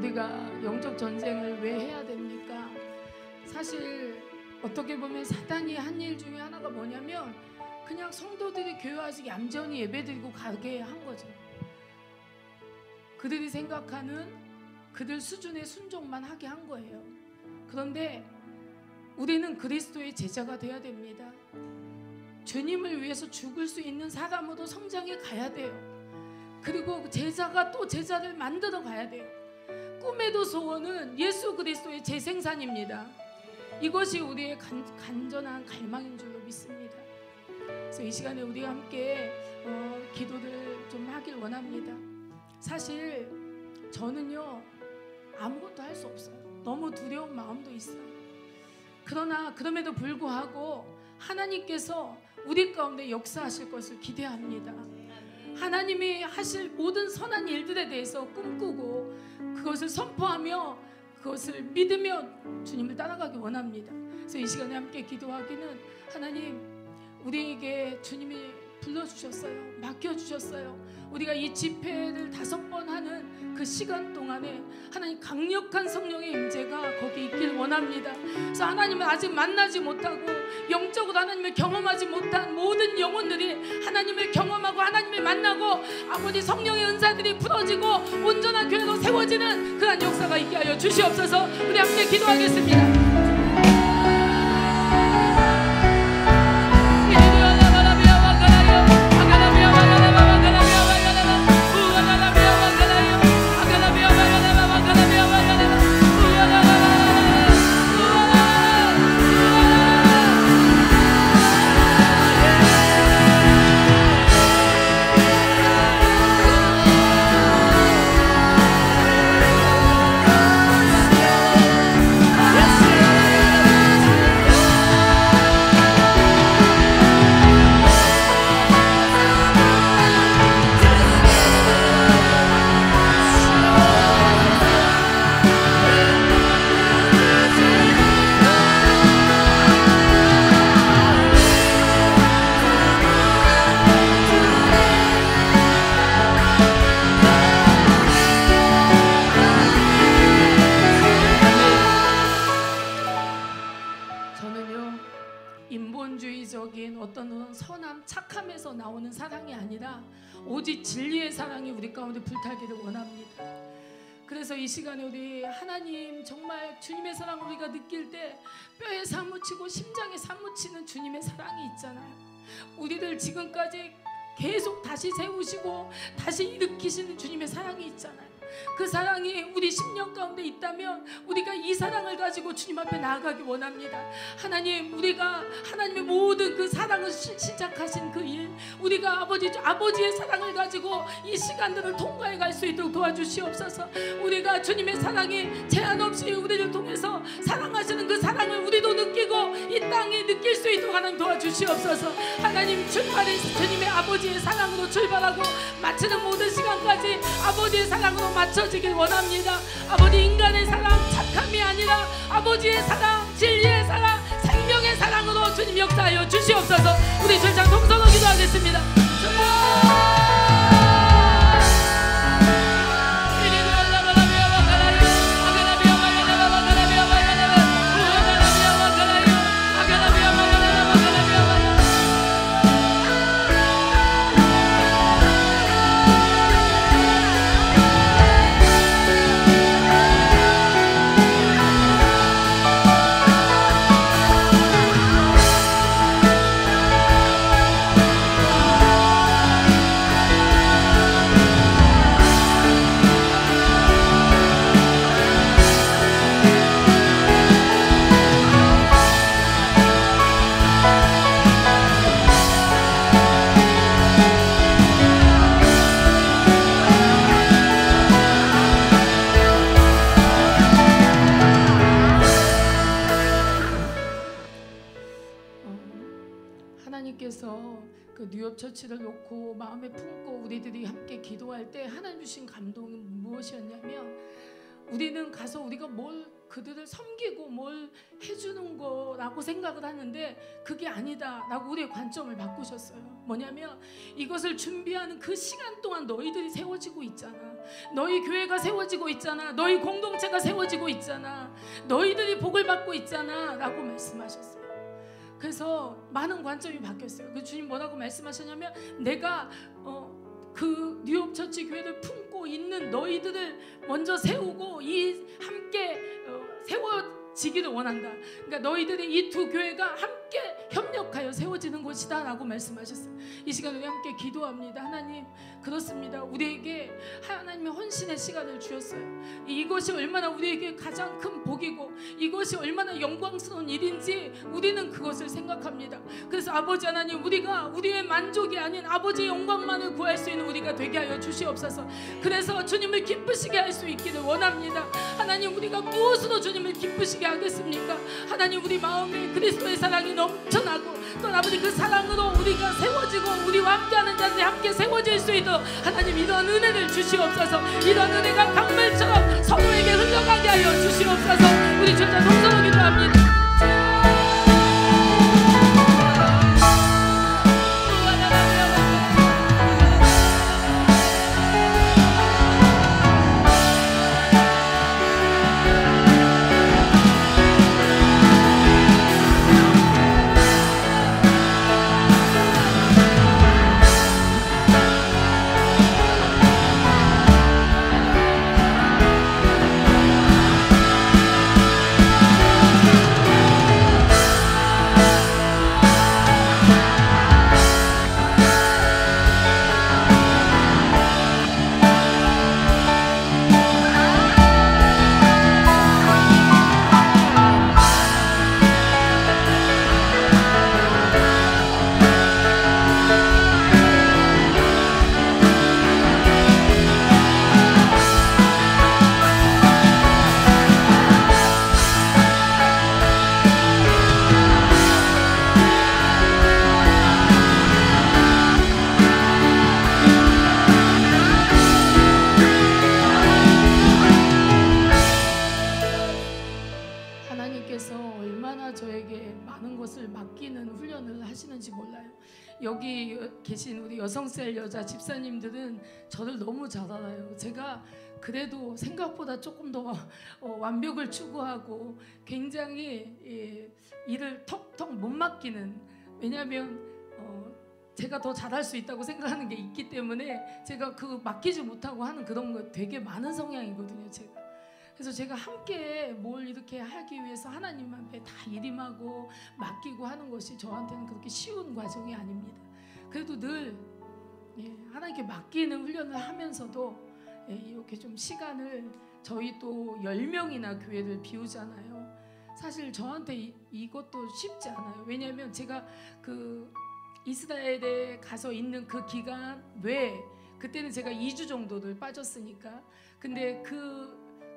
우리가 영적 전쟁을 왜 해야 됩니까? 사실 어떻게 보면 사단이 한 일 중에 하나가 뭐냐면 그냥 성도들이 교회 와서 얌전히 예배드리고 가게 한 거죠. 그들이 생각하는 그들 수준의 순종만 하게 한 거예요. 그런데 우리는 그리스도의 제자가 되어야 됩니다. 주님을 위해서 죽을 수 있는 사람으로 성장해 가야 돼요. 그리고 제자가 또 제자를 만들어 가야 돼요. 꿈에도 소원은 예수 그리스도의 재생산입니다. 이것이 우리의 간절한 갈망인 줄로 믿습니다. 그래서 이 시간에 우리가 함께 기도를 좀 하길 원합니다. 사실 저는요 아무것도 할 수 없어요. 너무 두려운 마음도 있어요. 그러나 그럼에도 불구하고 하나님께서 우리 가운데 역사하실 것을 기대합니다. 하나님이 하실 모든 선한 일들에 대해서 꿈꾸고 그것을 선포하며 그것을 믿으며 주님을 따라가기 원합니다. 그래서 이 시간에 함께 기도하기는 하나님 우리에게 주님이 불러주셨어요. 맡겨주셨어요. 우리가 이 집회를 5번 하는 그 시간 동안에 하나님 강력한 성령의 임재가 거기 있길 원합니다. 그래서 하나님을 아직 만나지 못하고 영적으로 하나님을 경험하지 못한 모든 영혼들이 하나님을 경험하고 하나님을 만나고 아버지 성령의 은사들이 풀어지고 온전한 교회로 세워지는 그런 역사가 있게 하여 주시옵소서. 우리 함께 기도하겠습니다. 어떤 선함, 착함에서 나오는 사랑이 아니라 오직 진리의 사랑이 우리 가운데 불타기를 원합니다. 그래서 이 시간에 우리 하나님 정말 주님의 사랑을 우리가 느낄 때 뼈에 사무치고 심장에 사무치는 주님의 사랑이 있잖아요. 우리를 지금까지 계속 다시 세우시고 다시 일으키시는 주님의 사랑이 있잖아요. 그 사랑이 우리 심령 가운데 있다면 우리가 이 사랑을 가지고 주님 앞에 나아가기 원합니다. 하나님, 우리가 하나님의 모든 그 사랑을 시작하신 그 일, 우리가 아버지의 사랑을 가지고 이 시간들을 통과해 갈 수 있도록 도와주시옵소서. 우리가 주님의 사랑이 제한 없이 우리를 통해서 사랑하시는 그 사랑을 우리도 느끼고 이 땅에 느낄 수 있도록 하나님 도와주시옵소서. 하나님, 출발이 주님의 아버지의 사랑으로 출발하고 마치는 모든 시간까지 아버지의 사랑으로 맞춰지길 원합니다. 아버지, 인간의 사랑, 착함이 아니라 아버지의 사랑, 진리의 사랑, 생명의 사랑으로 주님 역사하여 주시옵소서. 우리 절창 동서로 기도하겠습니다. 하나님께서 그 뉴욕 처치를 놓고 마음에 품고 우리들이 함께 기도할 때 하나님 주신 감동은 무엇이었냐면, 우리는 가서 우리가 뭘 그들을 섬기고 뭘 해주는 거라고 생각을 하는데 그게 아니다라고 우리의 관점을 바꾸셨어요. 뭐냐면 이것을 준비하는 그 시간 동안 너희들이 세워지고 있잖아. 너희 교회가 세워지고 있잖아. 너희 공동체가 세워지고 있잖아. 너희들이 복을 받고 있잖아 라고 말씀하셨어요. 그래서 많은 관점이 바뀌었어요. 그 주님 뭐라고 말씀하셨냐면 내가 그 뉴욕 처치 교회를 품고 있는 너희들을 먼저 세우고 이 함께 세워지기를 원한다. 그러니까 너희들이 이 두 교회가 함께 협력하여 세워지는 곳이다 라고 말씀하셨어요. 이 시간 우리 함께 기도합니다. 하나님, 그렇습니다. 우리에게 하나님의 헌신의 시간을 주셨어요. 이것이 얼마나 우리에게 가장 큰 복이고 이것이 얼마나 영광스러운 일인지 우리는 그것을 생각합니다. 그래서 아버지 하나님, 우리가 우리의 만족이 아닌 아버지의 영광만을 구할 수 있는 우리가 되게 하여 주시옵소서. 그래서 주님을 기쁘시게 할 수 있기를 원합니다. 하나님, 우리가 무엇으로 주님을 기쁘시게 하겠습니까? 하나님, 우리 마음에 그리스도의 사랑이 넘쳐나고 또 아버지 그 사랑으로 우리가 세워지고 우리와 함께하는 자들이 함께 세워질 수 있도록 하나님 이런 은혜를 주시옵소서. 이런 은혜가 강물처럼 서로에게 흘러가게 하여 주시옵소서. 우리 주자 동서로 기도합니다. 여기 계신 우리 여성셀 여자 집사님들은 저를 너무 잘 알아요. 제가 그래도 생각보다 조금 더 완벽을 추구하고 굉장히 일을 턱턱 못 맡기는, 왜냐하면 제가 더 잘할 수 있다고 생각하는 게 있기 때문에 제가 그 맡기지 못하고 하는 그런 거 되게 많은 성향이거든요, 제가. 그래서 제가 함께 뭘 이렇게 하기 위해서 하나님한테 다 일임하고 맡기고 하는 것이 저한테는 그렇게 쉬운 과정이 아닙니다. 그래도 늘 하나님께 맡기는 훈련을 하면서도 이렇게 좀 시간을, 저희 또 10명이나 교회를 비우잖아요. 사실 저한테 이것도 쉽지 않아요. 왜냐하면 제가 그 이스라엘에 가서 있는 그 기간 외에, 그때는 제가 2주 정도를 빠졌으니까, 근데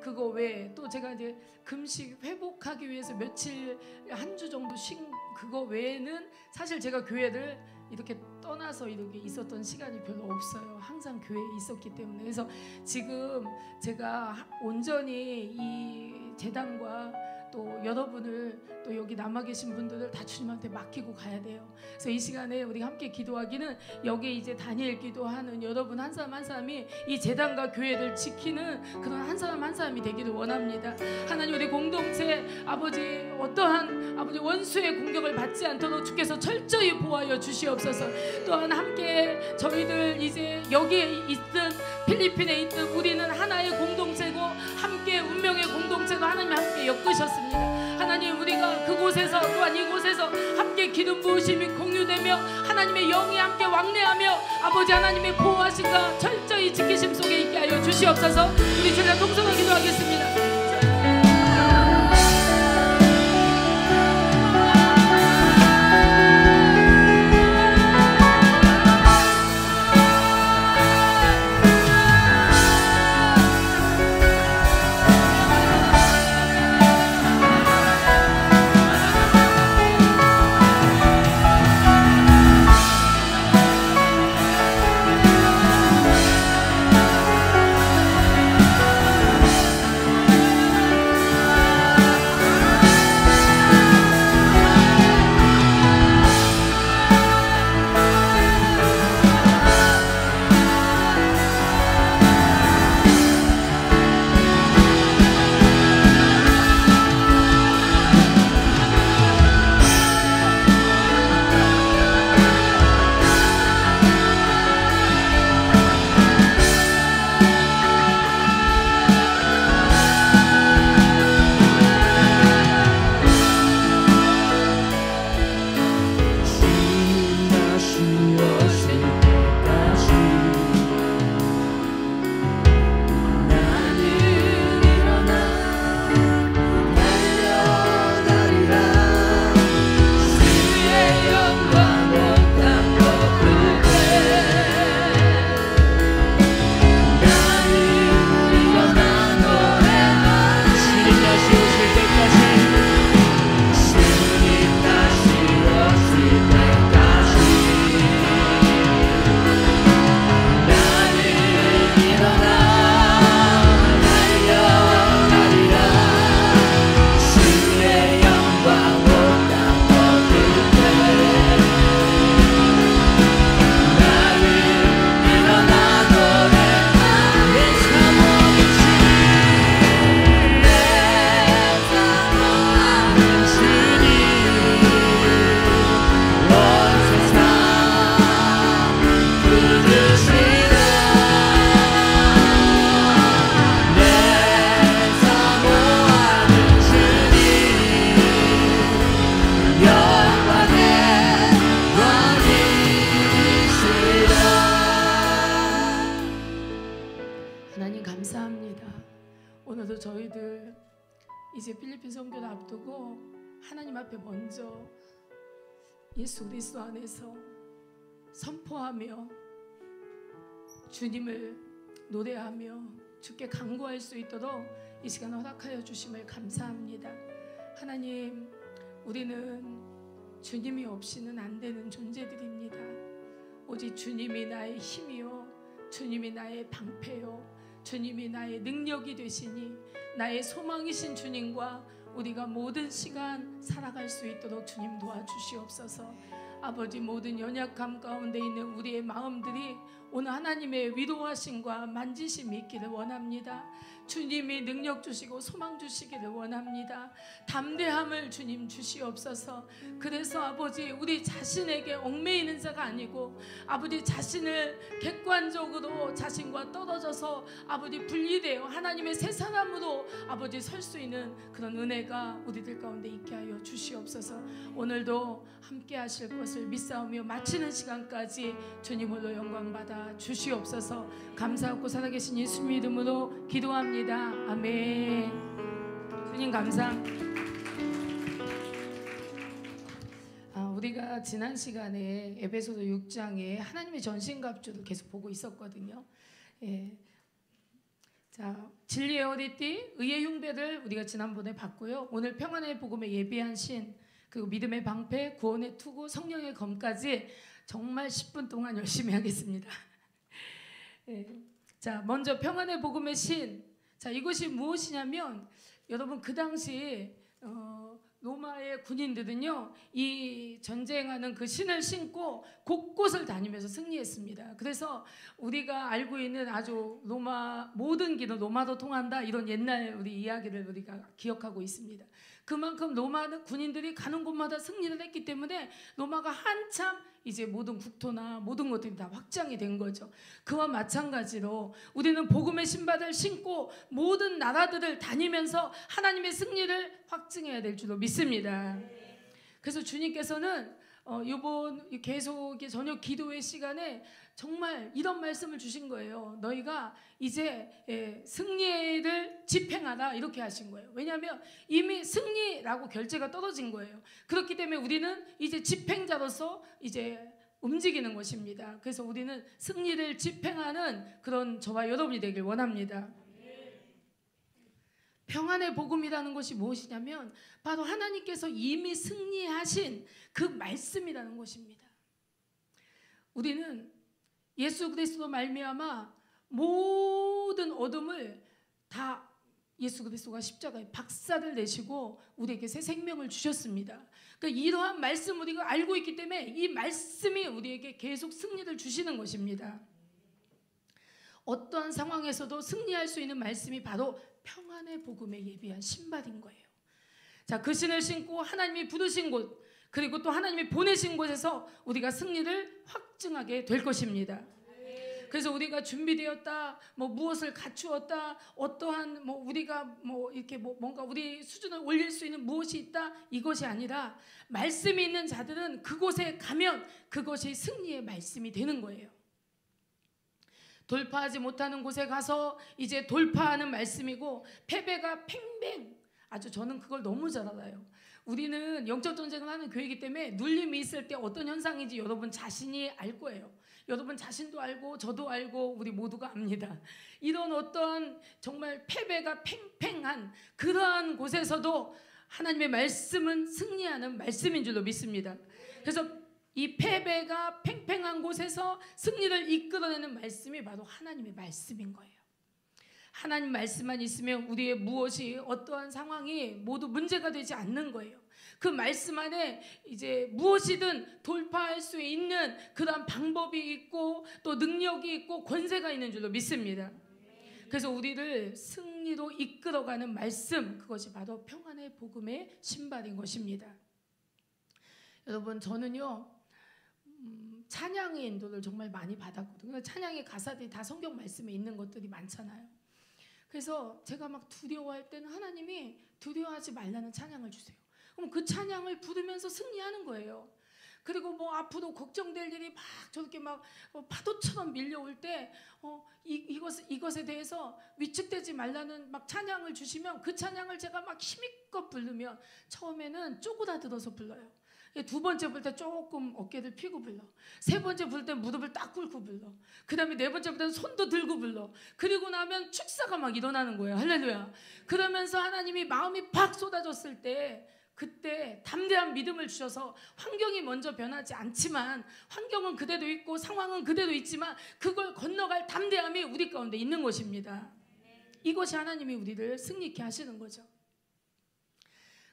그거 외에 또 제가 이제 금식 회복하기 위해서 며칠, 한 주 정도 쉰 그거 외에는 사실 제가 교회를 이렇게 떠나서 이렇게 있었던 시간이 별로 없어요. 항상 교회에 있었기 때문에. 그래서 지금 제가 온전히 이 재단과 또 여러분을, 또 여기 남아 계신 분들을 다 주님한테 맡기고 가야 돼요. 그래서 이 시간에 우리가 함께 기도하기는, 여기 이제 다니엘 기도하는 여러분 한 사람 한 사람이 이 재단과 교회를 지키는 그런 한 사람 한 사람이 되기를 원합니다. 하나님, 우리 공동체 아버지 어떠한 아버지 원수의 공격을 받지 않도록 주께서 철저히 보호하여 주시옵소서. 또한 함께 저희들 이제 여기에 있든 필리핀에 있든 우리는 하나의 공동체고 함께 운명의 공동체로 하나님 함께 엮으셨습니다. 하나님, 우리가 그곳에서 또한 이곳에서 함께 기름 부으심이 공유되며 하나님의 영이 함께 왕래하며 아버지 하나님의 보호하심과 철저히 지키심 속에 있게 하여 주시옵소서. 우리 제가 동성으로 기도하겠습니다. 감사합니다. 오늘도 저희들 이제 필리핀 선교를 앞두고 하나님 앞에 먼저 예수 그리스도 안에서 선포하며 주님을 노래하며 주께 간구할 수 있도록 이 시간 허락하여 주심을 감사합니다. 하나님, 우리는 주님이 없이는 안 되는 존재들입니다. 오직 주님이 나의 힘이요, 주님이 나의 방패요, 주님이 나의 능력이 되시니 나의 소망이신 주님과 우리가 모든 시간 살아갈 수 있도록 주님 도와주시옵소서. 아버지, 모든 연약함 가운데 있는 우리의 마음들이 오늘 하나님의 위로하심과 만지심이 있기를 원합니다. 주님이 능력 주시고 소망 주시기를 원합니다. 담대함을 주님 주시옵소서. 그래서 아버지, 우리 자신에게 얽매이는 자가 아니고 아버지 자신을 객관적으로 자신과 떨어져서 아버지 분리되어 하나님의 새 사람으로 아버지 설 수 있는 그런 은혜가 우리들 가운데 있게 하여 주시옵소서. 오늘도 함께 하실 것을 믿사오며 마치는 시간까지 주님 홀로 영광 받아 주시옵소서. 감사하고 살아계신 예수님 이름으로 기도합니다. 아멘. 주님 감사. 우리가 지난 시간에 에베소서 6장에 하나님의 전신갑주를 계속 보고 있었거든요. 예. 자, 진리의 허리띠, 의의 흉배를 우리가 지난번에 봤고요. 오늘 평안의 복음에 예비한 신, 그리고 믿음의 방패, 구원의 투구, 성령의 검까지 정말 10분 동안 열심히 하겠습니다. 예. 자, 먼저 평안의 복음의 신. 자, 이것이 무엇이냐면 여러분, 그 당시 로마의 군인들은요, 이 전쟁하는 그 신을 신고 곳곳을 다니면서 승리했습니다. 그래서 우리가 알고 있는 아주 로마 모든 길은 로마로 통한다, 이런 옛날 우리 이야기를 우리가 기억하고 있습니다. 그만큼 로마 군인들이 가는 곳마다 승리를 했기 때문에 로마가 한참 이제 모든 국토나 모든 것들이 다 확장이 된 거죠. 그와 마찬가지로 우리는 복음의 신발을 신고 모든 나라들을 다니면서 하나님의 승리를 확증해야 될 줄로 믿습니다. 그래서 주님께서는 이번 계속 저녁 기도회 시간에 정말 이런 말씀을 주신 거예요. 너희가 이제 승리를 집행하라, 이렇게 하신 거예요. 왜냐하면 이미 승리라고 결제가 떨어진 거예요. 그렇기 때문에 우리는 이제 집행자로서 이제 움직이는 것입니다. 그래서 우리는 승리를 집행하는 그런 저와 여러분이 되길 원합니다. 평안의 복음이라는 것이 무엇이냐면 바로 하나님께서 이미 승리하신 그 말씀이라는 것입니다. 우리는 예수 그리스도 말미암아 모든 어둠을 다 예수 그리스도가 십자가에 박살을 내시고 우리에게 새 생명을 주셨습니다. 그러니까 이러한 말씀 우리가 알고 있기 때문에 이 말씀이 우리에게 계속 승리를 주시는 것입니다. 어떠한 상황에서도 승리할 수 있는 말씀이 바로 평안의 복음에 예비한 신발인 거예요. 자, 그 신을 신고 하나님이 부르신 곳, 그리고 또 하나님이 보내신 곳에서 우리가 승리를 확증하게 될 것입니다. 그래서 우리가 준비되었다, 무엇을 갖추었다, 어떠한 우리가 이렇게 뭔가 우리 수준을 올릴 수 있는 무엇이 있다, 이것이 아니라 말씀이 있는 자들은 그곳에 가면 그것이 승리의 말씀이 되는 거예요. 돌파하지 못하는 곳에 가서 이제 돌파하는 말씀이고, 패배가 팽팽, 아주 저는 그걸 너무 잘 알아요. 우리는 영적 전쟁을 하는 교회이기 때문에 눌림이 있을 때 어떤 현상인지 여러분 자신이 알 거예요. 여러분 자신도 알고 저도 알고 우리 모두가 압니다. 이런 어떤 정말 패배가 팽팽한 그러한 곳에서도 하나님의 말씀은 승리하는 말씀인 줄로 믿습니다. 그래서 이 패배가 팽팽한 곳에서 승리를 이끌어내는 말씀이 바로 하나님의 말씀인 거예요. 하나님 말씀만 있으면 우리의 무엇이 어떠한 상황이 모두 문제가 되지 않는 거예요. 그 말씀 안에 이제 무엇이든 돌파할 수 있는 그런 방법이 있고 또 능력이 있고 권세가 있는 줄로 믿습니다. 그래서 우리를 승리로 이끌어가는 말씀, 그것이 바로 평안의 복음의 신발인 것입니다. 여러분, 저는요 찬양의 인도를 정말 많이 받았거든요. 찬양의 가사들이 다 성경 말씀에 있는 것들이 많잖아요. 그래서 제가 막 두려워할 때는 하나님이 두려워하지 말라는 찬양을 주세요. 그럼 그 찬양을 부르면서 승리하는 거예요. 그리고 뭐 앞으로 걱정될 일이 막 저렇게 막 파도처럼 밀려올 때 이것에 대해서 위축되지 말라는 막 찬양을 주시면 그 찬양을 제가 막 힘껏 부르면 처음에는 쪼그라들어서 불러요. 두 번째 부를 때 조금 어깨를 펴고 불러. 세 번째 부를 때 무릎을 딱 꿇고 불러. 그 다음에 네 번째 부를 때는 손도 들고 불러. 그리고 나면 축사가 막 일어나는 거예요. 할렐루야. 그러면서 하나님이 마음이 팍 쏟아졌을 때 그때 담대한 믿음을 주셔서 환경이 먼저 변하지 않지만 환경은 그대로 있고 상황은 그대로 있지만 그걸 건너갈 담대함이 우리 가운데 있는 것입니다. 이것이 하나님이 우리를 승리케 하시는 거죠.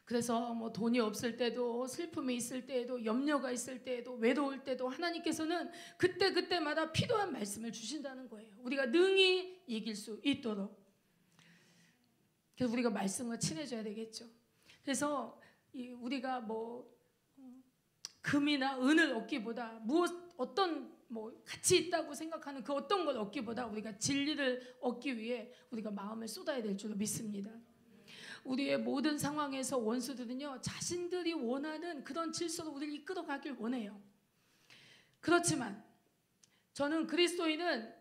그래서 뭐 돈이 없을 때도 슬픔이 있을 때에도 염려가 있을 때에도 외로울 때도 하나님께서는 그때마다 필요한 말씀을 주신다는 거예요. 우리가 능히 이길 수 있도록. 그래서 우리가 말씀과 친해져야 되겠죠. 그래서 우리가 뭐 금이나 은을 얻기보다 어떤 뭐 가치 있다고 생각하는 그 어떤 걸 얻기보다 우리가 진리를 얻기 위해 우리가 마음을 쏟아야 될 줄로 믿습니다. 우리의 모든 상황에서 원수들은요 자신들이 원하는 그런 질서로 우리를 이끌어가길 원해요. 그렇지만 저는 그리스도인은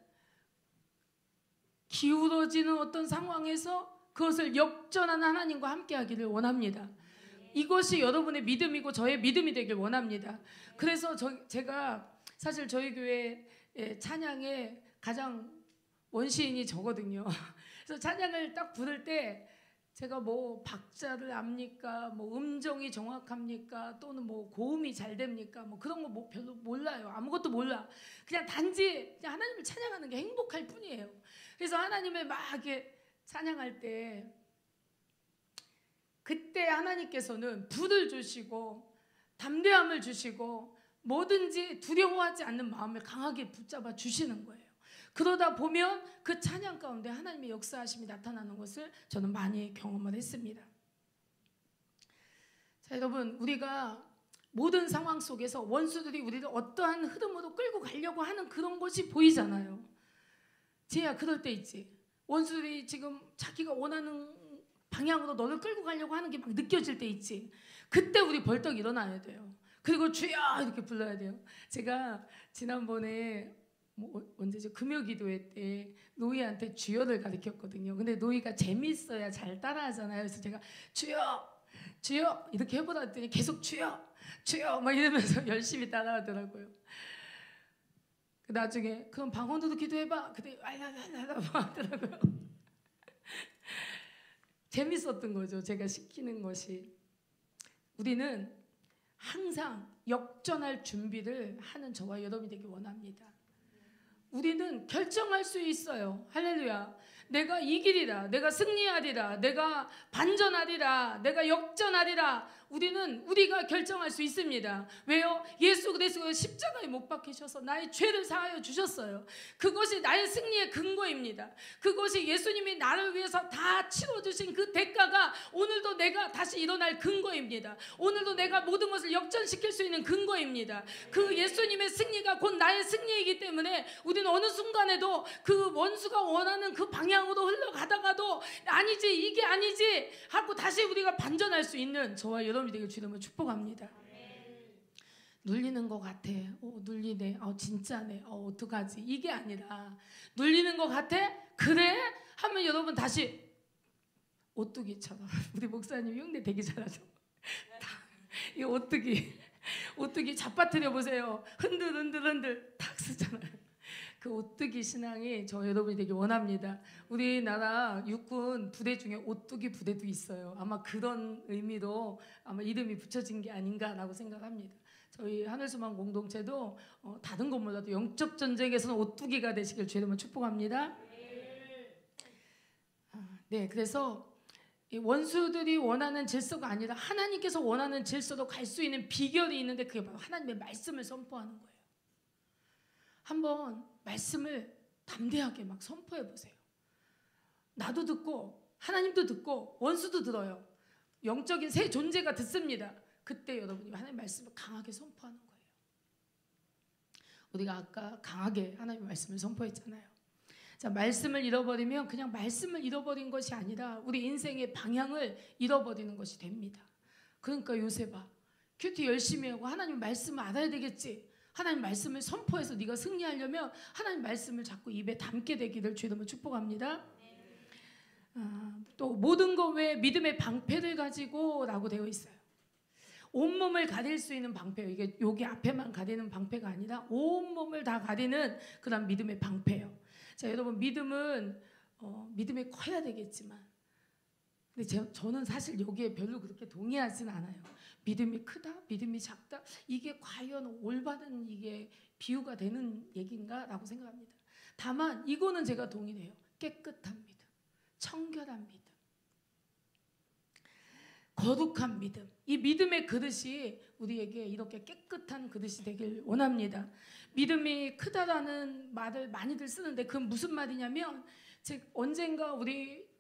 기울어지는 어떤 상황에서 그것을 역전하는 하나님과 함께하기를 원합니다. 이것이 여러분의 믿음이고 저의 믿음이 되길 원합니다. 그래서 제가 사실 저희 교회 찬양에 가장 원시인이 저거든요. 그래서 찬양을 딱 부를 때 제가 뭐 박자를 압니까? 뭐 음정이 정확합니까? 또는 뭐 고음이 잘 됩니까? 뭐 그런 거 뭐 별로 몰라요. 아무것도 몰라. 그냥 단지 그냥 하나님을 찬양하는 게 행복할 뿐이에요. 그래서 하나님을 막 이렇게 찬양할 때 그때 하나님께서는 불을 주시고 담대함을 주시고 뭐든지 두려워하지 않는 마음을 강하게 붙잡아 주시는 거예요. 그러다 보면 그 찬양 가운데 하나님의 역사하심이 나타나는 것을 저는 많이 경험을 했습니다. 자, 여러분, 우리가 모든 상황 속에서 원수들이 우리를 어떠한 흐름으로 끌고 가려고 하는 그런 것이 보이잖아요. 지혜야, 그럴 때 있지. 원수들이 지금 자기가 원하는 방향으로 너를 끌고 가려고 하는 게 막 느껴질 때 있지. 그때 우리 벌떡 일어나야 돼요. 그리고 주여 이렇게 불러야 돼요. 제가 지난번에 언제죠? 금요기도회 때 노이한테 주여를 가르쳤거든요. 근데 노이가 재밌어야 잘 따라하잖아요. 그래서 제가 주여 주여 이렇게 해보라 했더니 계속 주여 주여 막 이러면서 열심히 따라하더라고요. 나중에 그럼 방언으로 기도해봐. 그때 알라라라 하더라고요. 재밌었던 거죠. 제가 시키는 것이. 우리는 항상 역전할 준비를 하는 저와 여러분이 되길 원합니다. 우리는 결정할 수 있어요. 할렐루야. 내가 이기리라. 내가 승리하리라. 내가 반전하리라. 내가 역전하리라. 우리가 결정할 수 있습니다. 왜요? 예수 그리스도가 십자가에 못 박히셔서 나의 죄를 사하여 주셨어요. 그것이 나의 승리의 근거입니다. 그것이 예수님이 나를 위해서 다 치러주신 그 대가가 오늘도 내가 다시 일어날 근거입니다. 오늘도 내가 모든 것을 역전시킬 수 있는 근거입니다. 그 예수님의 승리가 곧 나의 승리이기 때문에 우리는 어느 순간에도 그 원수가 원하는 그 방향으로 흘러가다가도 아니지 이게 아니지 하고 다시 우리가 반전할 수 있는 저와 여러분이 되길 주님을 축복합니다. 눌리는 것 같아. 눌리네. 진짜네. 어떡하지? 이게 아니라 누리는 것 같아? 그래? 하면 여러분 다시 오뚜기처럼 우리 목사님 흉내 되게 잘하죠. 이 오뚜기 잡아뜨려 보세요. 흔들 탁 쓰잖아요. 그 오뚜기 신앙이 저 여러분이 되게 원합니다. 우리나라 육군 부대 중에 오뚜기 부대도 있어요. 아마 그런 의미로 아마 이름이 붙여진 게 아닌가라고 생각합니다. 저희 하늘소망 공동체도 다른 건 몰라도 영적 전쟁에서는 오뚜기가 되시길 주님을 축복합니다. 네, 그래서 원수들이 원하는 질서가 아니라 하나님께서 원하는 질서로 갈 수 있는 비결이 있는데 그게 바로 하나님의 말씀을 선포하는 거예요. 한번 말씀을 담대하게 막 선포해 보세요. 나도 듣고 하나님도 듣고 원수도 들어요. 영적인 새 존재가 듣습니다. 그때 여러분이 하나님의 말씀을 강하게 선포하는 거예요. 우리가 아까 강하게 하나님의 말씀을 선포했잖아요. 자, 말씀을 잃어버리면 그냥 말씀을 잃어버린 것이 아니라 우리 인생의 방향을 잃어버리는 것이 됩니다. 그러니까 요셉아, 큐티 열심히 하고 하나님 말씀을 알아야 되겠지. 하나님 말씀을 선포해서 네가 승리하려면 하나님 말씀을 자꾸 입에 담게 되기를 주의 이름으로 축복합니다. 또 모든 것 외에 믿음의 방패를 가지고 라고 되어 있어요. 온몸을 가릴 수 있는 방패예요. 이게 여기 앞에만 가리는 방패가 아니라 온몸을 다 가리는 그런 믿음의 방패예요. 자, 여러분 믿음은 믿음이 커야 되겠지만 근데 저는 사실 여기에 별로 그렇게 동의하지는 않아요. 믿음이 크다? 믿음이 작다? 이게 과연 올바른 이게 비유가 되는 얘기인가? 라고 생각합니다. 다만 이거는 제가 동의해요. 깨끗한 믿음, 청결한 믿음, 거룩한 믿음. 이 믿음의 그릇이 우리에게 이렇게 깨끗한 그릇이 되길 원합니다. 믿음이 크다라는 말을 많이들 쓰는데 그건 무슨 말이냐면 언젠가 우리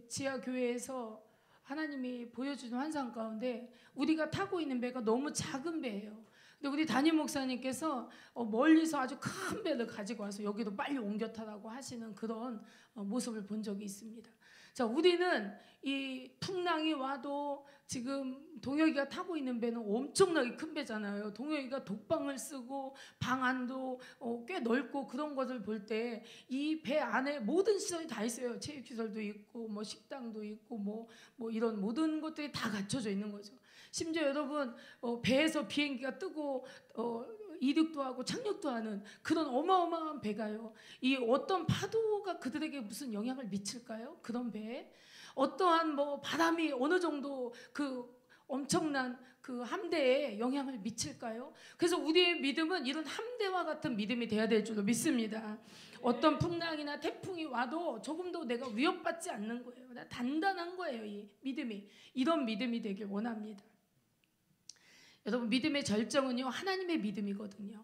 지하교회에서 하나님이 보여주는 환상 가운데 우리가 타고 있는 배가 너무 작은 배예요. 근데 우리 담임 목사님께서 멀리서 아주 큰 배를 가지고 와서 여기도 빨리 옮겨 타라고 하시는 그런 모습을 본 적이 있습니다. 자, 우리는 이 풍랑이 와도 지금 동혁이가 타고 있는 배는 엄청나게 큰 배잖아요. 동혁이가 독방을 쓰고 방 안도 꽤 넓고 그런 것을 볼 때 이 배 안에 모든 시설이 다 있어요. 체육시설도 있고 뭐 식당도 있고 뭐 이런 모든 것들이 다 갖춰져 있는 거죠. 심지어 여러분 배에서 비행기가 뜨고 이륙도 하고 착륙도 하는 그런 어마어마한 배가요. 이 어떤 파도가 그들에게 무슨 영향을 미칠까요? 그런 배에 어떠한 뭐 바람이 어느 정도 그 엄청난 그 함대에 영향을 미칠까요? 그래서 우리의 믿음은 이런 함대와 같은 믿음이 돼야 될 줄로 믿습니다. 어떤 풍랑이나 태풍이 와도 조금도 내가 위협받지 않는 거예요. 단단한 거예요. 이 믿음이. 이런 믿음이 되길 원합니다. 여러분 믿음의 절정은요 하나님의 믿음이거든요.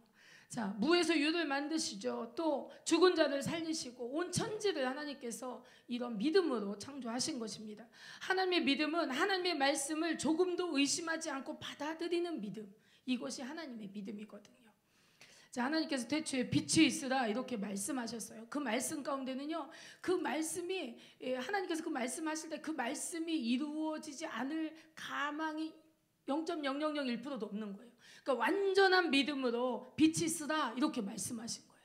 자, 무에서 유를 만드시죠. 또 죽은 자를 살리시고 온 천지를 하나님께서 이런 믿음으로 창조하신 것입니다. 하나님의 믿음은 하나님의 말씀을 조금도 의심하지 않고 받아들이는 믿음. 이것이 하나님의 믿음이거든요. 자, 하나님께서 태초에 빛이 있으라 이렇게 말씀하셨어요. 그 말씀 가운데는요 그 말씀이 하나님께서 그 말씀하실 때 그 말씀이 이루어지지 않을 가망이 0.0001%도 없는 거예요. 그러니까 완전한 믿음으로 빛이 있으라 이렇게 말씀하신 거예요.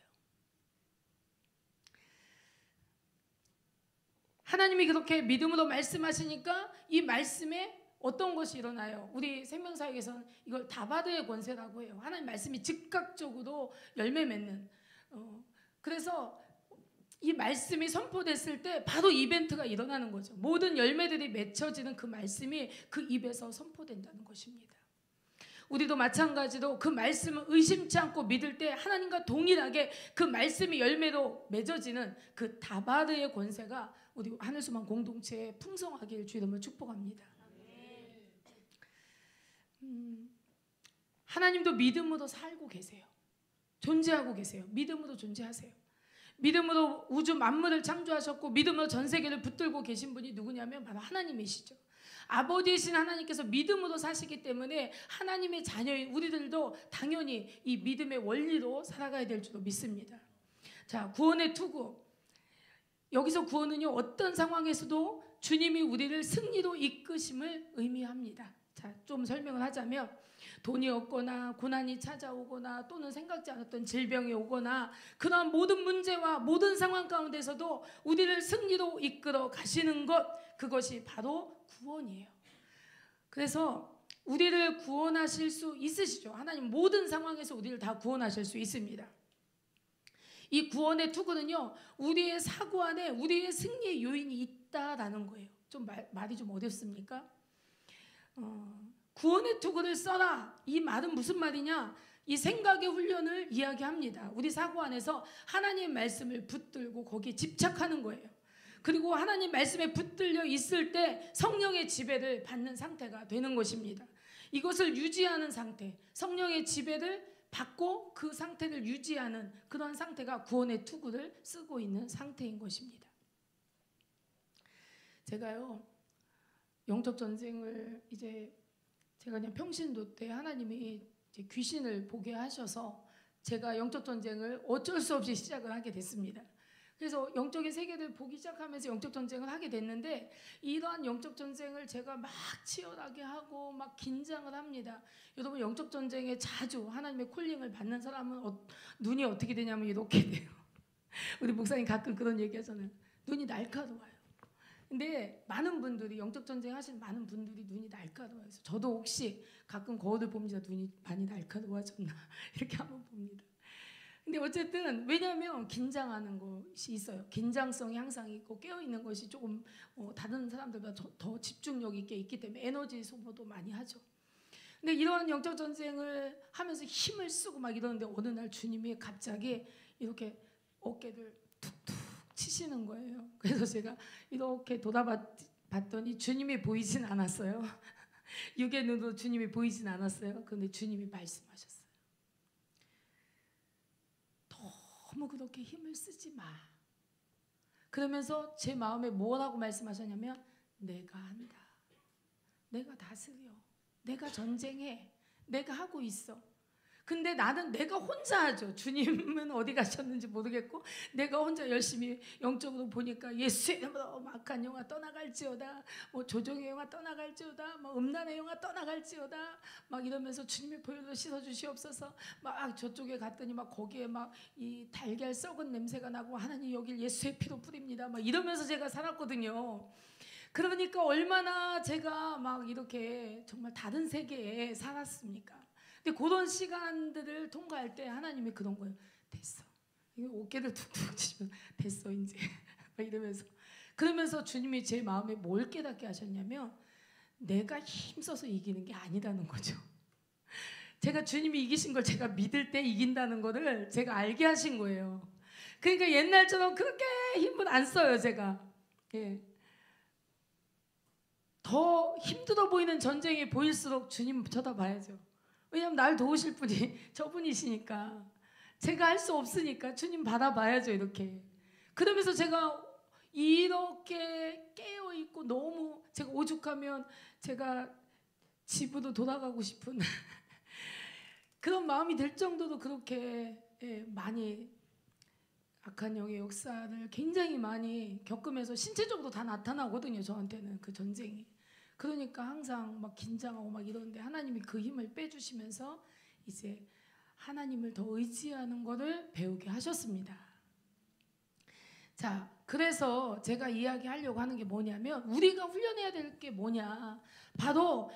하나님이 그렇게 믿음으로 말씀하시니까 이 말씀에 어떤 것이 일어나요? 우리 생명사역에서는 이걸 다바드의 권세라고 해요. 하나님 말씀이 즉각적으로 열매 맺는 그래서 이 말씀이 선포됐을 때 바로 이벤트가 일어나는 거죠. 모든 열매들이 맺혀지는 그 말씀이 그 입에서 선포된다는 것입니다. 우리도 마찬가지로 그 말씀을 의심치 않고 믿을 때 하나님과 동일하게 그 말씀이 열매로 맺어지는 그 다바르의 권세가 우리 하늘소망 공동체에 풍성하길 주의 이름으로 축복합니다. 하나님도 믿음으로 살고 계세요. 존재하고 계세요. 믿음으로 존재하세요. 믿음으로 우주 만물을 창조하셨고 믿음으로 전 세계를 붙들고 계신 분이 누구냐면 바로 하나님이시죠. 아버지이신 하나님께서 믿음으로 사시기 때문에 하나님의 자녀인 우리들도 당연히 이 믿음의 원리로 살아가야 될 줄로 믿습니다. 자, 구원의 투구. 여기서 구원은요 어떤 상황에서도 주님이 우리를 승리로 이끄심을 의미합니다. 자, 좀 설명을 하자면 돈이 없거나 고난이 찾아오거나 또는 생각지 않았던 질병이 오거나 그러한 모든 문제와 모든 상황 가운데서도 우리를 승리로 이끌어 가시는 것, 그것이 바로 구원이에요. 그래서 우리를 구원하실 수 있으시죠. 하나님 모든 상황에서 우리를 다 구원하실 수 있습니다. 이 구원의 투구는요 우리의 사고 안에 우리의 승리의 요인이 있다라는 거예요. 좀 말이 좀 어렵습니까? 구원의 투구를 써라. 이 말은 무슨 말이냐? 이 생각의 훈련을 이야기합니다. 우리 사고 안에서 하나님의 말씀을 붙들고 거기에 집착하는 거예요. 그리고 하나님 말씀에 붙들려 있을 때 성령의 지배를 받는 상태가 되는 것입니다. 이것을 유지하는 상태, 성령의 지배를 받고 그 상태를 유지하는 그러한 상태가 구원의 투구를 쓰고 있는 상태인 것입니다. 제가요 영적 전쟁을 이제 제가 그냥 평신도 때 하나님이 이제 귀신을 보게 하셔서 제가 영적 전쟁을 어쩔 수 없이 시작을 하게 됐습니다. 그래서 영적인 세계를 보기 시작하면서 영적 전쟁을 하게 됐는데 이러한 영적 전쟁을 제가 막 치열하게 하고 막 긴장을 합니다. 여러분 영적 전쟁에 자주 하나님의 콜링을 받는 사람은 눈이 어떻게 되냐면 이렇게 돼요. 우리 목사님 가끔 그런 얘기 하잖아요. 눈이 날카로워요. 근데 많은 분들이 영적 전쟁 하시는 많은 분들이 눈이 날카로워요. 저도 혹시 가끔 거울을 보면서 눈이 많이 날카로워졌나 이렇게 한번 봅니다. 근데 어쨌든 왜냐하면 긴장하는 것이 있어요. 긴장성이 항상 있고 깨어있는 것이 조금 다른 사람들보다 더 집중력 있게 있기 때문에 에너지 소모도 많이 하죠. 근데 이러한 영적 전쟁을 하면서 힘을 쓰고 막 이러는데 어느 날 주님이 갑자기 이렇게 어깨를 툭툭 치시는 거예요. 그래서 제가 이렇게 돌아봤더니 주님이 보이진 않았어요. 육의 눈으로 주님이 보이진 않았어요. 그런데 주님이 말씀하셨어요. 너무 그렇게 힘을 쓰지 마. 그러면서 제 마음에 뭐라고 말씀하셨냐면 내가 한다. 내가 다스려. 내가 전쟁해. 내가 하고 있어. 근데 나는 내가 혼자 하죠. 주님은 어디 가셨는지 모르겠고 내가 혼자 열심히 영적으로 보니까 예수의 이름으로 악한 영화 떠나갈지어다, 뭐 조종의 영화 떠나갈지어다, 뭐 음란의 영화 떠나갈지어다 막 이러면서 주님의 보혈로 씻어주시옵소서. 막 저쪽에 갔더니 막 거기에 막 이 달걀 썩은 냄새가 나고 하나님 여길 예수의 피로 뿌립니다 막 이러면서 제가 살았거든요. 그러니까 얼마나 제가 막 이렇게 정말 다른 세계에 살았습니까? 근데 그런 시간들을 통과할 때 하나님이 그런 거예요. 됐어. 어깨를 툭툭 치면 됐어 이제 막 이러면서 그러면서 주님이 제 마음에 뭘 깨닫게 하셨냐면 내가 힘써서 이기는 게 아니라는 거죠. 제가 주님이 이기신 걸 제가 믿을 때 이긴다는 거를 제가 알게 하신 거예요. 그러니까 옛날처럼 그렇게 힘을 안 써요 제가. 예. 더 힘들어 보이는 전쟁이 보일수록 주님 쳐다봐야죠. 왜냐하면 날 도우실 분이 저분이시니까 제가 할 수 없으니까 주님 바라봐야죠 이렇게. 그러면서 제가 이렇게 깨어있고 너무 제가 오죽하면 제가 집으로 돌아가고 싶은 그런 마음이 들 정도로 그렇게 많이 악한 영의 역사를 굉장히 많이 겪으면서 신체적으로 다 나타나거든요 저한테는 그 전쟁이. 그러니까 항상 막 긴장하고 막 이러는데 하나님이 그 힘을 빼주시면서 이제 하나님을 더 의지하는 것을 배우게 하셨습니다. 자, 그래서 제가 이야기하려고 하는 게 뭐냐면 우리가 훈련해야 될 게 뭐냐, 바로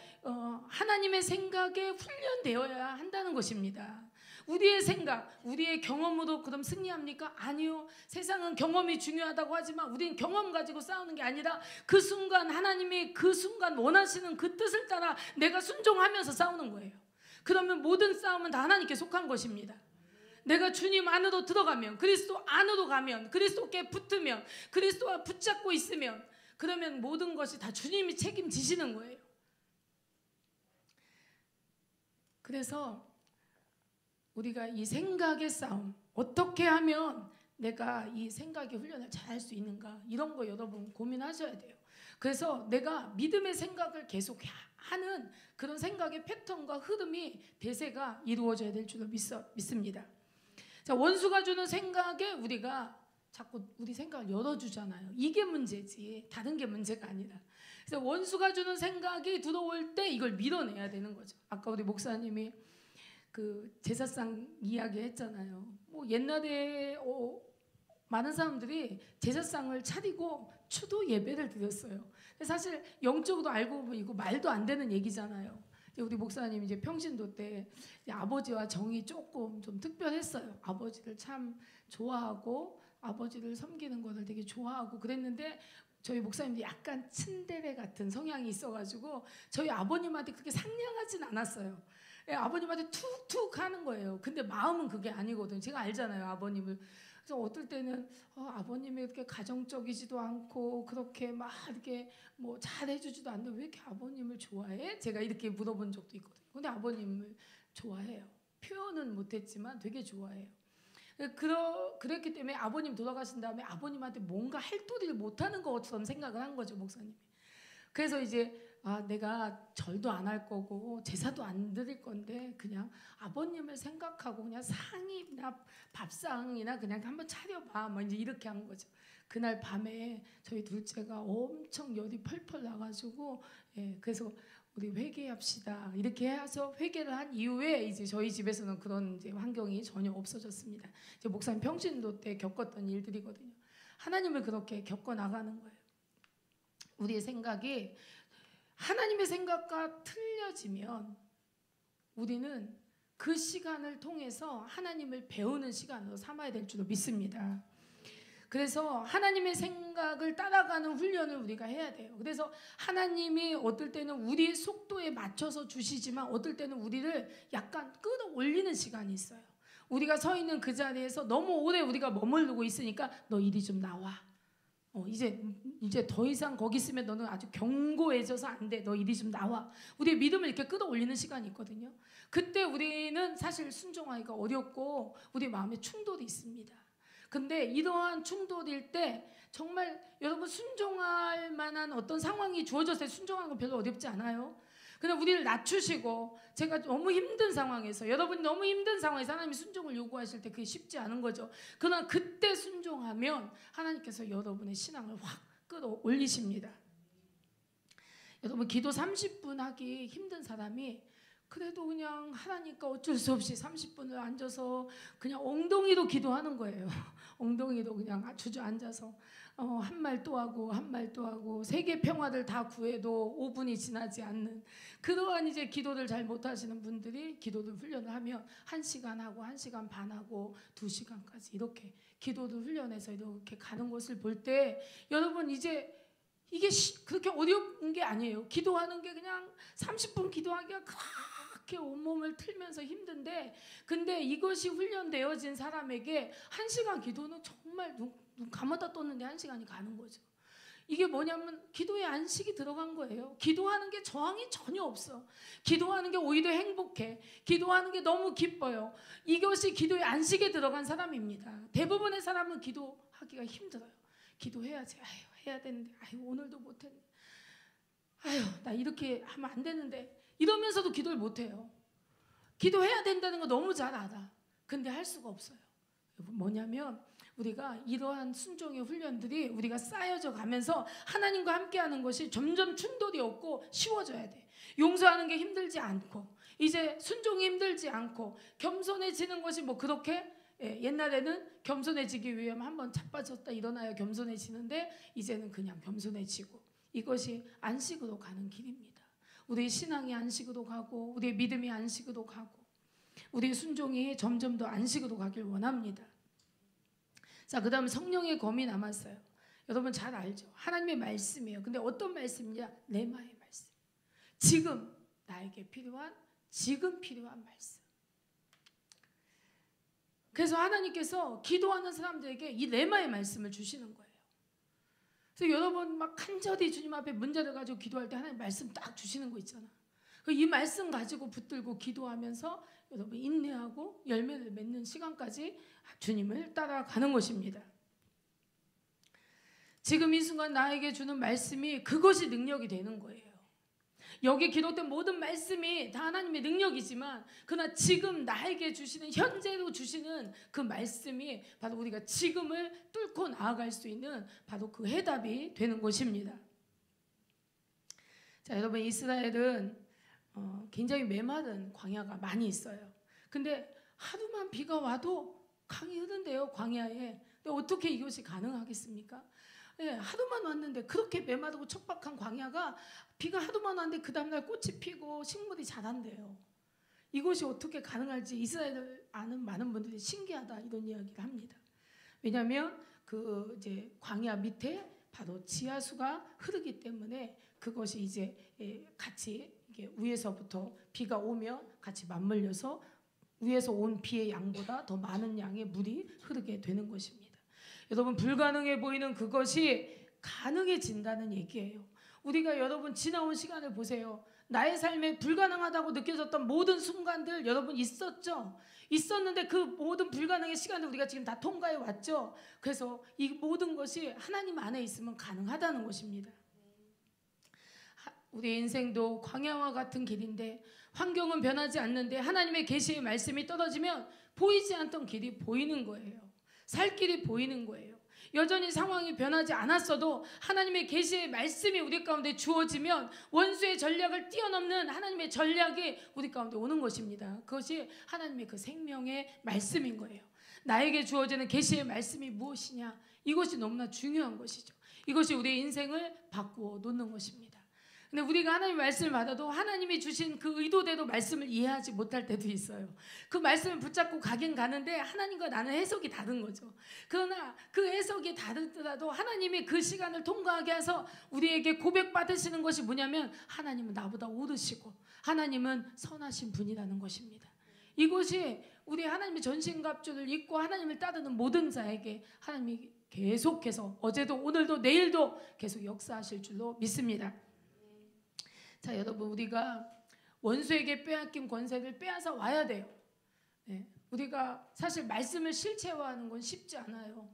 하나님의 생각에 훈련되어야 한다는 것입니다. 우리의 생각, 우리의 경험으로 그럼 승리합니까? 아니요. 세상은 경험이 중요하다고 하지만 우리는 경험 가지고 싸우는 게 아니라 그 순간 하나님이 그 순간 원하시는 그 뜻을 따라 내가 순종하면서 싸우는 거예요. 그러면 모든 싸움은 다 하나님께 속한 것입니다. 내가 주님 안으로 들어가면, 그리스도 안으로 가면, 그리스도께 붙으면, 그리스도와 붙잡고 있으면 그러면 모든 것이 다 주님이 책임지시는 거예요. 그래서 우리가 이 생각의 싸움, 어떻게 하면 내가 이 생각의 훈련을 잘 할 수 있는가, 이런 거 여러분 고민하셔야 돼요. 그래서 내가 믿음의 생각을 계속 하는 그런 생각의 패턴과 흐름이 대세가 이루어져야 될 줄로 믿습니다. 자, 원수가 주는 생각에 우리가 자꾸 우리 생각을 열어주잖아요. 이게 문제지 다른 게 문제가 아니라. 그래서 원수가 주는 생각이 들어올 때 이걸 밀어내야 되는 거죠. 아까 우리 목사님이 그 제사상 이야기 했잖아요. 뭐 옛날에 많은 사람들이 제사상을 차리고 추도 예배를 드렸어요. 사실 영적으로 알고 보면 이거 말도 안 되는 얘기잖아요. 우리 목사님 이제 평신도 때 아버지와 정이 조금 좀 특별했어요. 아버지를 참 좋아하고 아버지를 섬기는 것을 되게 좋아하고 그랬는데 저희 목사님도 약간 츤데레 같은 성향이 있어가지고 저희 아버님한테 그렇게 상냥하진 않았어요. 아버님한테 툭툭 하는 거예요. 근데 마음은 그게 아니거든요. 제가 알잖아요, 아버님을. 그래서 어떨 때는 아버님이 이렇게 가정적이지도 않고 그렇게 막 이렇게 뭐 잘해주지도 않는데 왜 이렇게 아버님을 좋아해? 제가 이렇게 물어본 적도 있거든요. 근데 아버님을 좋아해요. 표현은 못했지만 되게 좋아해요. 그랬기 때문에 아버님 돌아가신 다음에 아버님한테 뭔가 할 도리를 못하는 것처럼 생각을 한 거죠, 목사님이. 그래서 이제 내가 절도 안 할 거고 제사도 안 드릴 건데 그냥 아버님을 생각하고 그냥 상이나 밥상이나 그냥 한번 차려봐. 뭐 이제 이렇게 한 거죠. 그날 밤에 저희 둘째가 엄청 열이 펄펄 나가지고 그래서 우리 회개합시다 이렇게 해서 회개를 한 이후에 이제 저희 집에서는 그런 이제 환경이 전혀 없어졌습니다. 이제 목사님 평신도 때 겪었던 일들이거든요. 하나님을 그렇게 겪어 나가는 거예요. 우리의 생각이 하나님의 생각과 틀려지면 우리는 그 시간을 통해서 하나님을 배우는 시간으로 삼아야 될 줄로 믿습니다. 그래서 하나님의 생각을 따라가는 훈련을 우리가 해야 돼요. 그래서 하나님이 어떨 때는 우리의 속도에 맞춰서 주시지만 어떨 때는 우리를 약간 끌어올리는 시간이 있어요. 우리가 서 있는 그 자리에서 너무 오래 우리가 머무르고 있으니까 너 이리 좀 나와. 이제 더 이상 거기 있으면 너는 아주 견고해져서 안 돼. 너 이리 좀 나와. 우리의 믿음을 이렇게 끌어올리는 시간이 있거든요. 그때 우리는 사실 순종하기가 어렵고 우리 마음에 충돌이 있습니다. 근데 이러한 충돌일 때 정말 여러분 순종할 만한 어떤 상황이 주어졌을 때 순종하는 건 별로 어렵지 않아요. 근데 우리를 낮추시고 제가 너무 힘든 상황에서 여러분이 너무 힘든 상황에서 하나님이 순종을 요구하실 때 그게 쉽지 않은 거죠. 그러나 그때 순종하면 하나님께서 여러분의 신앙을 확 끌어올리십니다. 여러분 기도 30분 하기 힘든 사람이 그래도 그냥 하나니까 어쩔 수 없이 30분을 앉아서 그냥 엉덩이로 기도하는 거예요. 엉덩이로 그냥 주저앉아서 한 말 또 하고 한 말 또 하고 세계 평화를 다 구해도 5분이 지나지 않는 그러한 이제 기도를 잘 못하시는 분들이 기도를 훈련을 하면 1시간 하고 1시간 반 하고 2시간까지 이렇게 기도를 훈련해서 이렇게 가는 것을 볼 때 여러분 이제 이게 그렇게 어려운 게 아니에요. 기도하는 게 그냥 30분 기도하기가 그렇게 온몸을 틀면서 힘든데 근데 이것이 훈련되어진 사람에게 1시간 기도는 정말 눈 감았다 떴는데 1시간이 가는 거죠. 이게 뭐냐면 기도에 안식이 들어간 거예요. 기도하는 게 저항이 전혀 없어. 기도하는 게 오히려 행복해. 기도하는 게 너무 기뻐요. 이것이 기도의 안식에 들어간 사람입니다. 대부분의 사람은 기도하기가 힘들어요. 기도해야지. 해야 되는데 오늘도 못했네. 나 이렇게 하면 안 되는데 이러면서도 기도를 못해요. 기도해야 된다는 거 너무 잘 알아. 근데 할 수가 없어요. 뭐냐면 우리가 이러한 순종의 훈련들이 우리가 쌓여져 가면서 하나님과 함께하는 것이 점점 충돌이 없고 쉬워져야 돼. 용서하는 게 힘들지 않고 이제 순종이 힘들지 않고 겸손해지는 것이 뭐 그렇게 옛날에는 겸손해지기 위하면 한번 자빠졌다 일어나야 겸손해지는데 이제는 그냥 겸손해지고 이것이 안식으로 가는 길입니다. 우리의 신앙이 안식으로 가고 우리의 믿음이 안식으로 가고 우리의 순종이 점점 더 안식으로 가길 원합니다. 자, 그 다음 성령의 검이 남았어요. 여러분 잘 알죠? 하나님의 말씀이에요. 근데 어떤 말씀이냐? 레마의 말씀. 지금 나에게 필요한 지금 필요한 말씀. 그래서 하나님께서 기도하는 사람들에게 이 레마의 말씀을 주시는 거예요. 그래서 여러분 막 간절히 주님 앞에 문제를 가지고 기도할 때 하나님 말씀 딱 주시는 거 있잖아. 이 말씀 가지고 붙들고 기도하면서 여러분 인내하고 열매를 맺는 시간까지 주님을 따라가는 것입니다. 지금 이 순간 나에게 주는 말씀이 그것이 능력이 되는 거예요. 여기 기록된 모든 말씀이 다 하나님의 능력이지만 그러나 지금 나에게 주시는 현재로 주시는 그 말씀이 바로 우리가 지금을 뚫고 나아갈 수 있는 바로 그 해답이 되는 것입니다. 자, 여러분 이스라엘은 굉장히 메마른 광야가 많이 있어요. 근데 하루만 비가 와도 강이 흐른대요. 광야에. 근데 어떻게 이것이 가능하겠습니까? 하루만 왔는데 그렇게 메마르고 척박한 광야가 비가 하루만 왔는데 그 다음날 꽃이 피고 식물이 자란대요. 이것이 어떻게 가능할지 이스라엘을 아는 많은 분들이 신기하다 이런 이야기를 합니다. 왜냐하면 그 이제 광야 밑에 바로 지하수가 흐르기 때문에 그것이 이제 같이 이게 위에서부터 비가 오면 같이 맞물려서 위에서 온 비의 양보다 더 많은 양의 물이 흐르게 되는 것입니다. 여러분 불가능해 보이는 그것이 가능해진다는 얘기예요. 우리가 여러분 지나온 시간을 보세요. 나의 삶에 불가능하다고 느껴졌던 모든 순간들 여러분 있었죠? 있었는데 그 모든 불가능의 시간을 우리가 지금 다 통과해 왔죠? 그래서 이 모든 것이 하나님 안에 있으면 가능하다는 것입니다. 우리의 인생도 광야와 같은 길인데 환경은 변하지 않는데 하나님의 계시의 말씀이 떨어지면 보이지 않던 길이 보이는 거예요. 살 길이 보이는 거예요. 여전히 상황이 변하지 않았어도 하나님의 계시의 말씀이 우리 가운데 주어지면 원수의 전략을 뛰어넘는 하나님의 전략이 우리 가운데 오는 것입니다. 그것이 하나님의 그 생명의 말씀인 거예요. 나에게 주어지는 계시의 말씀이 무엇이냐? 이것이 너무나 중요한 것이죠. 이것이 우리의 인생을 바꾸어 놓는 것입니다. 근데 우리가 하나님의 말씀을 받아도 하나님이 주신 그 의도대로 말씀을 이해하지 못할 때도 있어요. 그 말씀을 붙잡고 가긴 가는데 하나님과 나는 해석이 다른 거죠. 그러나 그 해석이 다르더라도 하나님이 그 시간을 통과하게 해서 우리에게 고백받으시는 것이 뭐냐면 하나님은 나보다 오르시고 하나님은 선하신 분이라는 것입니다. 이것이 우리 하나님의 전신갑주를 입고 하나님을 따르는 모든 자에게 하나님이 계속해서 어제도 오늘도 내일도 계속 역사하실 줄로 믿습니다. 자, 여러분, 우리가 원수에게 빼앗긴 권세를 빼앗아 와야 돼요. 네, 우리가 사실 말씀을 실체화하는 건 쉽지 않아요.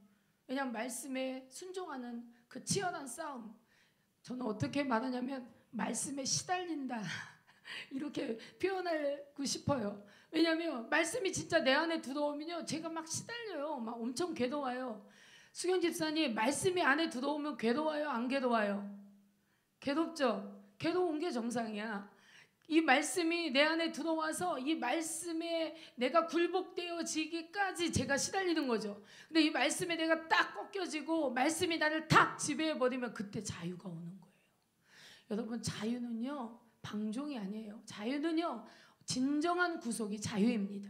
왜냐하면 말씀에 순종하는 그 치열한 싸움, 저는 어떻게 말하냐면 말씀에 시달린다 이렇게 표현하고 싶어요. 왜냐하면 말씀이 진짜 내 안에 들어오면요, 제가 막 시달려요. 막 엄청 괴로워요. 수경 집사님, 말씀이 안에 들어오면 괴로워요, 안 괴로워요? 괴롭죠? 괴로운 게 정상이야. 이 말씀이 내 안에 들어와서 이 말씀에 내가 굴복되어지기까지 제가 시달리는 거죠. 근데 이 말씀에 내가 딱 꺾여지고 말씀이 나를 탁 지배해버리면 그때 자유가 오는 거예요. 여러분, 자유는요 방종이 아니에요. 자유는요 진정한 구속이 자유입니다.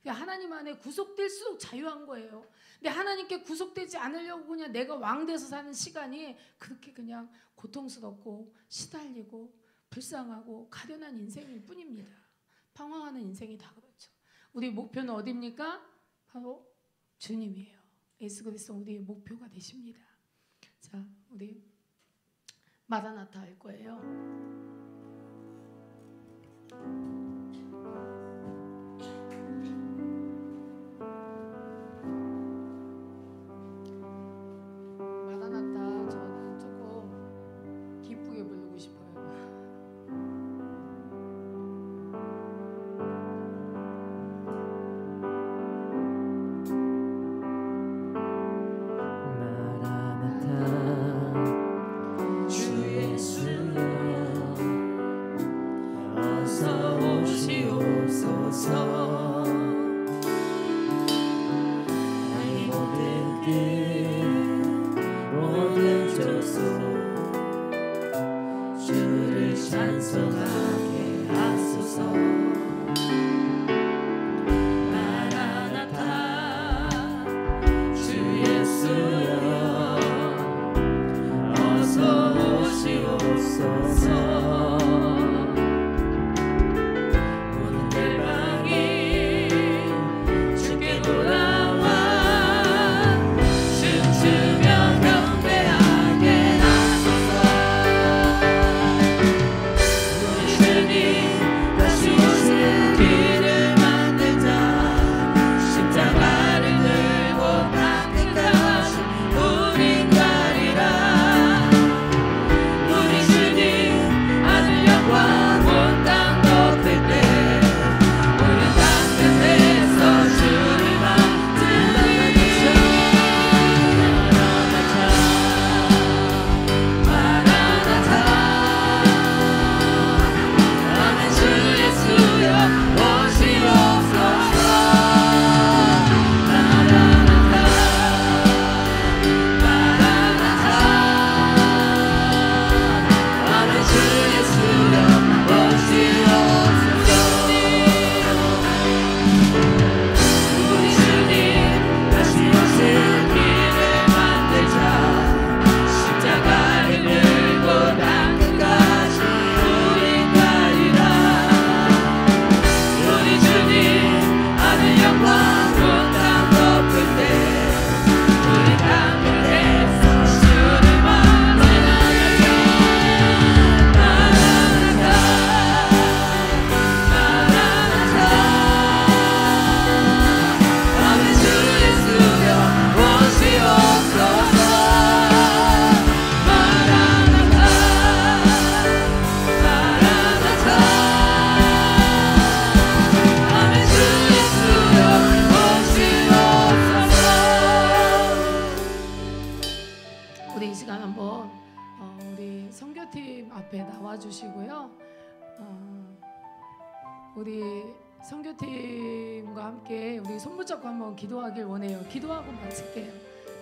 하나님 안에 구속될수록 자유한 거예요. 근데 하나님께 구속되지 않으려고 그냥 내가 왕돼서 사는 시간이 그렇게 그냥 고통스럽고 시달리고 불쌍하고 가련한 인생일 뿐입니다. 방황하는 인생이 다 그렇죠. 우리 목표는 어디입니까? 바로 주님이에요. 예수 그리스도 우리의 목표가 되십니다. 자, 우리 마라나타 할 거예요. 우리 주님 선교팀 앞에 나와주시고요. 우리 선교팀과 함께 우리 손 붙잡고 한번 기도하길 원해요. 기도하고 마칠게요.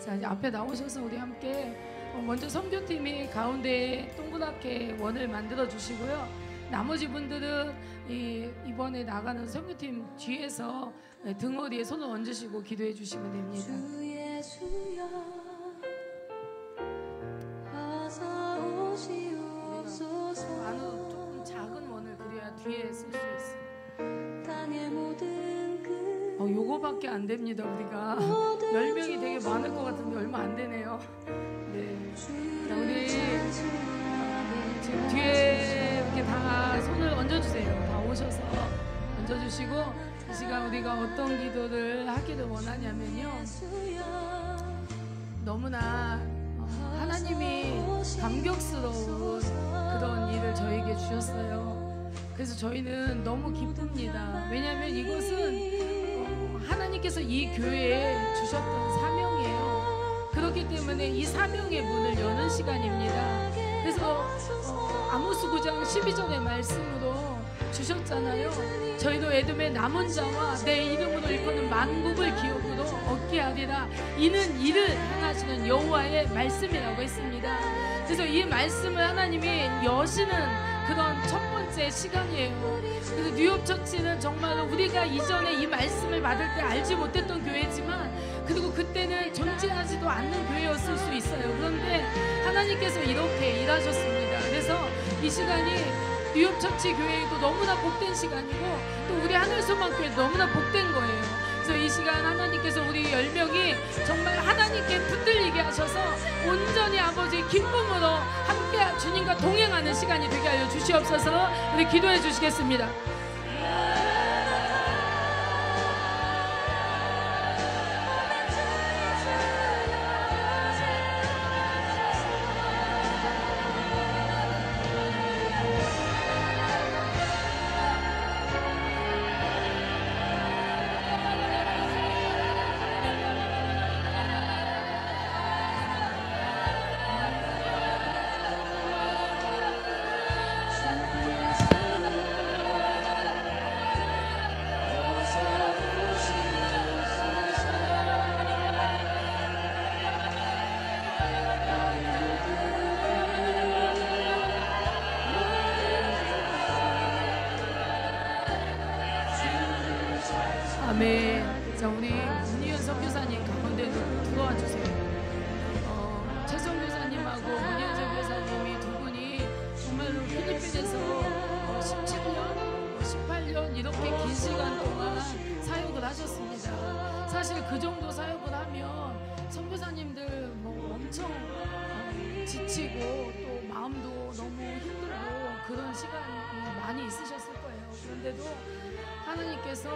자, 이제 앞에 나오셔서 우리 함께 먼저 선교팀이 가운데 동그랗게 원을 만들어 주시고요. 나머지 분들은 이번에 나가는 선교팀 뒤에서 등허리에 손을 얹으시고 기도해 주시면 됩니다. 안으로 조금 작은 원을 그려야 뒤에 쓸 수 있어요. 요거밖에 안 됩니다. 우리가 10명이 되게 많을 것 같은데 얼마 안 되네요. 네. 자, 우리 지금 뒤에 이렇게 다 손을 얹어주세요. 다 오셔서 얹어주시고 이 시간 우리가 어떤 기도를 하기를 원하냐면요. 너무나 하나님이 감격스러운 그런 일을 저에게 주셨어요. 그래서 저희는 너무 기쁩니다. 왜냐하면 이것은 하나님께서 이 교회에 주셨던 사명이에요. 그렇기 때문에 이 사명의 문을 여는 시간입니다. 그래서 아모스 9장 12절의 말씀으로 주셨잖아요. 저희도 에돔의 남은 자와 내 이름으로 일컫는 만국을 기업으로 얻게 하리라. 이는 이를 행하시는 여호와의 말씀이라고 했습니다. 그래서 이 말씀을 하나님이 여시는 그런 첫 번째 시간이에요. 그래서 뉴욕처치는 정말로 우리가 이전에 이 말씀을 받을 때 알지 못했던 교회지만 그리고 그때는 존재하지도 않는 교회였을 수 있어요. 그런데 하나님께서 이렇게 일하셨습니다. 그래서 이 시간이 뉴욕처치 교회도 너무나 복된 시간이고 또 우리 하늘소망교회도 너무나 복된 거예요. 그래서 이 시간 하나님께서 우리 10명이 정말 하나님께 붙들리게 하셔서 온전히 아버지의 기쁨으로 함께 주님과 동행하는 시간이 되게 하여 주시옵소서. 우리 기도해 주시겠습니다. 아멘. 자, 우리 문희연 선교사님 가운데 들어와 주세요. 최성 교사님하고 문희연 선교사님이 두 분이 정말로 필리핀에서 17년, 18년 이렇게 긴 시간 동안 사역을 하셨습니다. 사실 그 정도 사역을 하면 선교사님들 뭐 엄청 지치고 또 마음도 너무 힘들고 그런 시간이 많이 있으셨을 거예요. 그런데도 하나님께서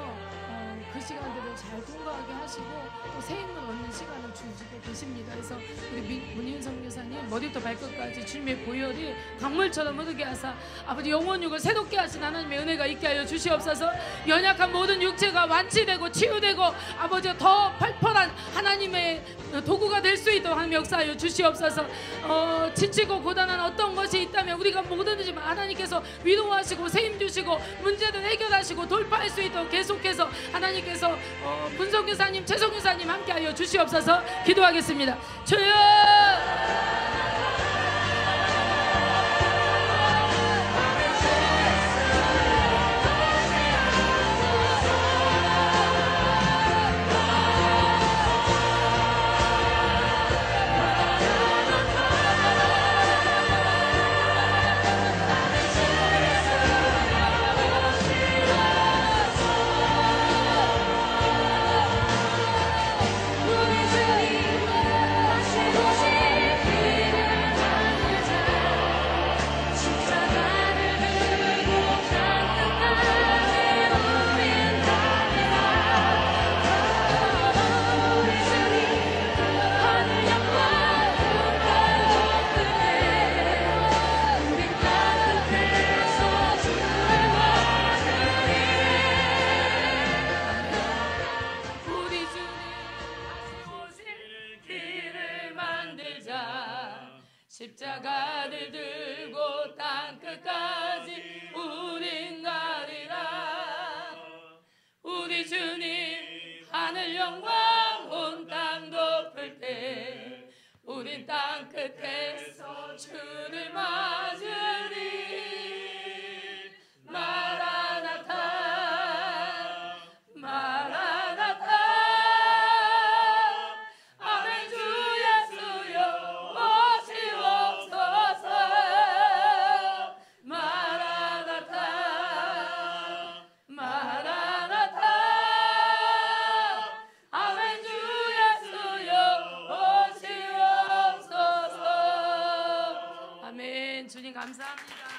그 시간들을 잘 통과하게 하시고 또 새 힘을 얻는 시간을 주시고 계십니다. 그래서 우리 문희은 선교사님 머리부터 발끝까지 주님의 보혈이 강물처럼 흐르게 하사 아버지 영혼육을 새롭게 하신 하나님의 은혜가 있게 하여 주시옵소서. 연약한 모든 육체가 완치되고 치유되고 아버지 더 팔팔한 하나님의 도구가 될 수 있도록 하나님 역사하여 주시옵소서. 지치고 고단한 어떤 것이 있다면 우리가 모든지 하나님께서 위로하시고 새 힘 주시고 문제를 해결하시고 돌파할 수 있도록 계속해서 하나님께서 분성교사님 최성교사님 함께하여 주시옵소서. 기도하겠습니다. 주여 우리 주님 나를 들고 땅 끝까지 우린 가리라. 우리 주님 하늘 영광 온 땅 덮을 때 우린 땅 끝에서 주를 맞으리. 마라나타 마라나타. 아멘. 주 예수여 오시옵소서. 마라나타 마라나타. 아멘. 주 예수여 오시옵소서. 아멘. 주님 감사합니다.